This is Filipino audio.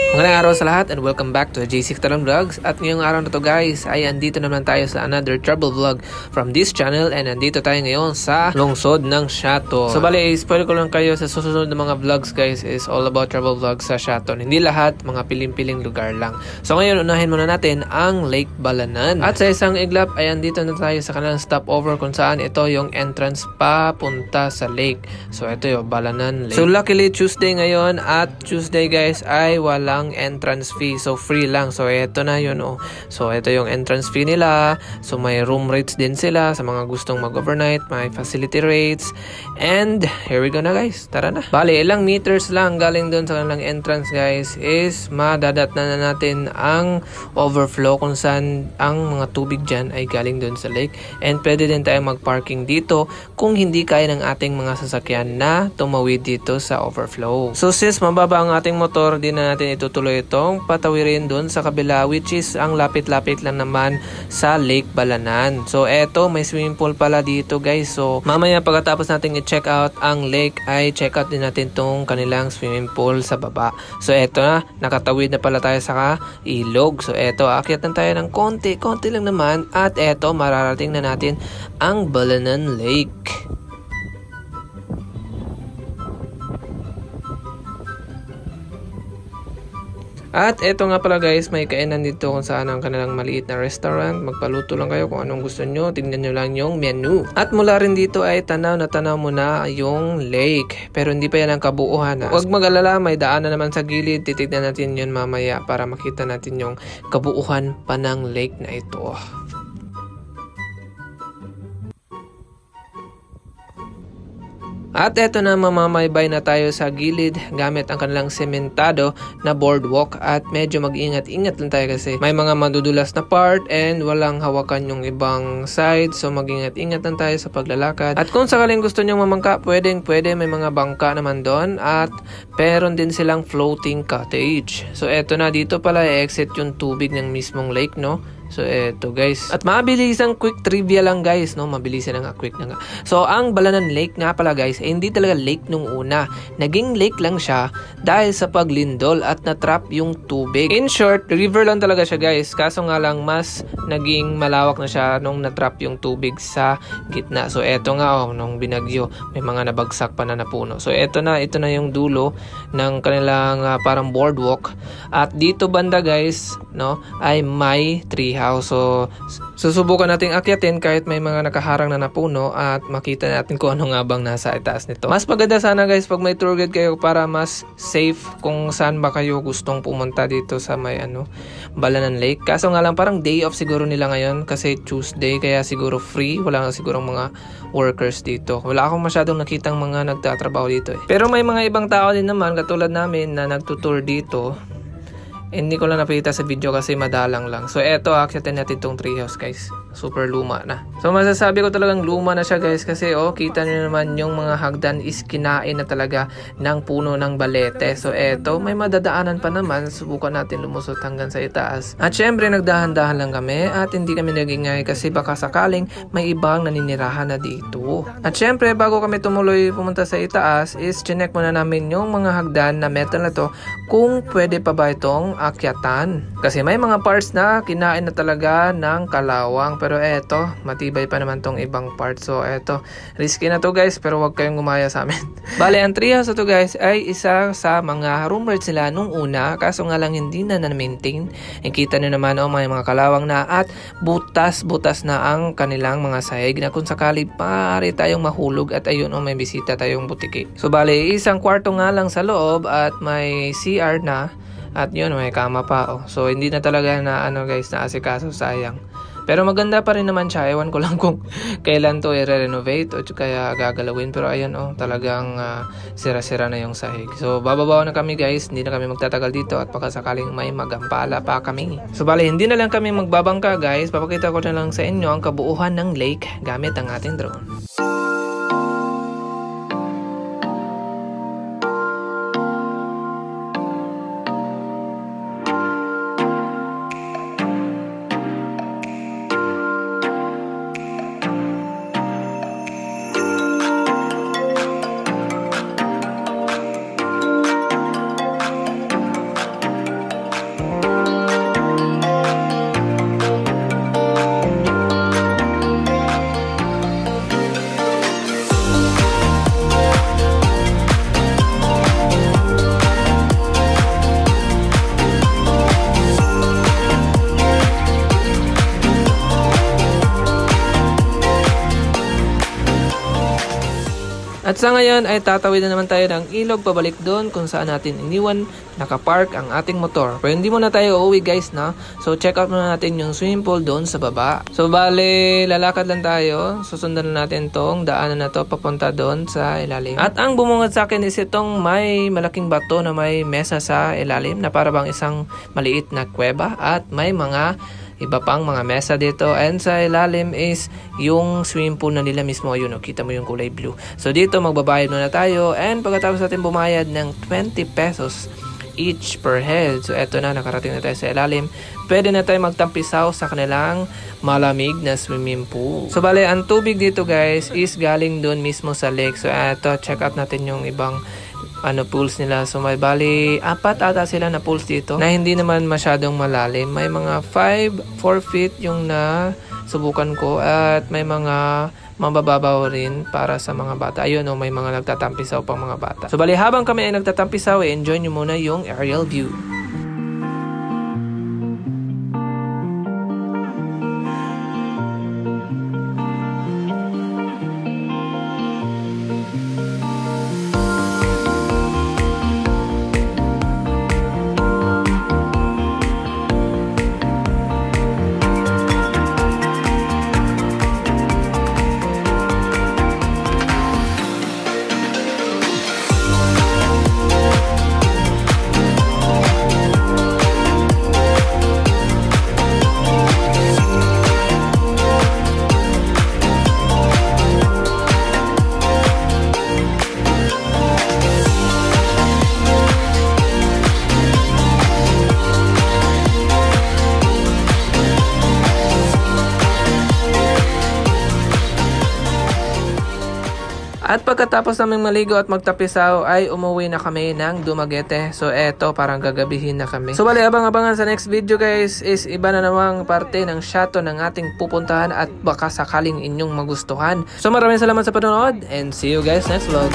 Magandang araw sa lahat and welcome back to JC Catalan Vlogs. At ngayong araw na to guys ay andito naman tayo sa another travel vlog from this channel, and andito tayo ngayon sa lungsod ng Siaton. So bali, spoil ko lang kayo sa susunod na mga vlogs guys is all about travel vlogs sa Siaton. Hindi lahat, mga piling-piling lugar lang. So ngayon unahin muna natin ang Lake Balanan. At sa isang iglap ay andito na tayo sa kanilang stopover kung saan ito yung entrance papunta sa lake. So ito yung Balanan Lake. So luckily Tuesday ngayon, at Tuesday guys ay walang entrance fee, so free lang. So ito na yun So ito yung entrance fee nila. So may room rates din sila sa mga gustong mag-overnight, may facility rates. And here we go na guys, tara na. Bali, ilang meters lang galing doon sa kanilang entrance guys is madadatnan na natin ang overflow kung saan ang mga tubig dyan ay galing doon sa lake. And pwede din tayo mag-parking dito kung hindi kaya ng ating mga sasakyan na tumawid dito sa overflow. So since mababa ang ating motor, di na natin itutuloy itong patawirin doon sa kabila, which is ang lapit-lapit lang naman sa Lake Balanan. So eto, may swimming pool pala dito guys. So mamaya pagkatapos natin i-check out ang lake ay check out din natin tong kanilang swimming pool sa baba. So eto na, nakatawid na pala tayo sa ilog. So eto, aakyat na tayo ng konti lang naman, at eto, mararating na natin ang Balanan Lake. At eto nga pala guys, may kainan dito kung saan ang kanilang maliit na restaurant. Magpaluto lang kayo kung anong gusto nyo. Tingnan nyo lang yung menu. At mula rin dito ay tanaw mo na yung lake. Pero hindi pa yan ang kabuuhan. Huwag mag-alala, may daan na naman sa gilid. Titignan natin yun mamaya para makita natin yung kabuuhan pa ng lake na ito. At eto na, mamamaybay na tayo sa gilid gamit ang kanilang sementado na boardwalk, at medyo mag-ingat-ingat lang tayo kasi may mga madudulas na part and walang hawakan yung ibang side. So mag-ingat-ingat lang tayo sa paglalakad. At kung sakaling gusto nyong mamangka, pwede, may mga bangka naman doon, at meron din silang floating cottage. So eto na, dito pala exit yung tubig ng mismong lake, no? So eto guys, at mabilis ang quick trivia lang guys, no? Mabilis na nga, quick na nga. So ang Balanan Lake nga pala guys, hindi talaga lake nung una. Naging lake lang siya dahil sa paglindol at natrap yung tubig. In short, river lang talaga siya guys. Kaso nga lang mas naging malawak na siya nung natrap yung tubig sa gitna. So eto nga nung binagyo, may mga nabagsak pa na napuno. So ito na yung dulo ng kanilang parang boardwalk. At dito banda guys, no, ay may tree house. So susubukan nating akyatin kahit may mga nakaharang na napuno, at makita natin kung ano nga bang nasa itaas nito. Mas maganda sana guys pag may tour guide kayo para mas safe kung saan ba kayo gustong pumunta dito sa may Balanan Lake. Kaso nga lang parang day off siguro nila ngayon kasi Tuesday, kaya siguro free. Wala nga siguro mga workers dito. Wala akong masyadong nakitang mga nagtatrabaho dito Pero may mga ibang tao din naman katulad namin na nagtutour dito. Hindi ko lang napita sa video kasi madalang lang. So eto, akyatin natin itong treehouse guys. Super luma na. So masasabi ko talagang luma na siya guys kasi kita nyo naman yung mga hagdan is kinain na talaga ng puno ng balete. So eto, may madadaanan pa naman. Subukan natin lumusot hanggang sa itaas. At syempre nagdahan-dahan lang kami at hindi kami nagingay kasi baka sakaling may ibang naninirahan na dito. At syempre bago kami tumuloy pumunta sa itaas is chinek muna namin yung mga hagdan na metal na to kung pwede pa ba itong akyatan. Kasi may mga parts na kinain na talaga ng kalawang. Pero eto, matibay pa naman tong ibang parts. So eto, risky na to guys, pero wag kayong gumaya sa amin. Bale, ang treehouse na to guys ay isa sa mga room rates sila nung una. Kaso nga lang hindi na na-maintain. Kita nyo naman may mga kalawang na at butas-butas na ang kanilang mga sahig na kung sakali pare tayong mahulog at ayun may bisita tayong butiki. So bale, isang kwarto nga lang sa loob at may CR na. At yun, may kama pa So hindi na talaga na guys, na asikaso, sayang. Pero maganda pa rin naman siya. Ewan ko lang kung kailan to i-renovate o kaya gagalawin. Pero ayan talagang sira-sira na yung sahig. So bababaw na kami guys. Hindi na kami magtatagal dito at baka sakaling may magampala pa kami. So bale, hindi na lang kami magbabangka guys. Papakita ko na lang sa inyo ang kabuuhan ng lake gamit ang ating drone. At sa ngayon ay tatawid na naman tayo ng ilog pabalik doon kung saan natin iniwan nakapark ang ating motor. Pero hindi muna tayo uuwi guys na. So check out muna natin yung swimming pool doon sa baba. So bale lalakad lang tayo. Susundan na natin tong daanan na to papunta doon sa ilalim. At ang bumungad sa akin is itong may malaking bato na may mesa sa ilalim na para bang isang maliit na kuweba. At may mga iba pang mga mesa dito, and sa ilalim is yung swimming pool na nila mismo. Ayun, kita mo yung kulay blue. So dito magbabayad muna tayo, and pagkatapos natin bumayad ng 20 pesos each per head. So eto na, nakarating na tayo sa ilalim. Pwede na tayo magtampisaw sa kanilang malamig na swimming pool. So bale, ang tubig dito guys is galing doon mismo sa lake. So eto, check out natin yung ibang pools nila. So may bali 4 ata sila na pools dito na hindi naman masyadong malalim. May mga 4 feet yung na subukan ko, at may mga mabababaw rin para sa mga bata. Ayun, may mga nagtatampisaw pang mga bata. So bali, habang kami ay nagtatampisaw, enjoy nyo muna yung aerial view. At pagkatapos naming maligo at magtapisaw ay umuwi na kami ng Dumaguete. So eto, parang gagabihin na kami. So bali, abang-abangan sa next video guys is iba na namang parte ng shato ng ating pupuntahan at baka sakaling inyong magustuhan. So maraming salamat sa panonood and see you guys next vlog.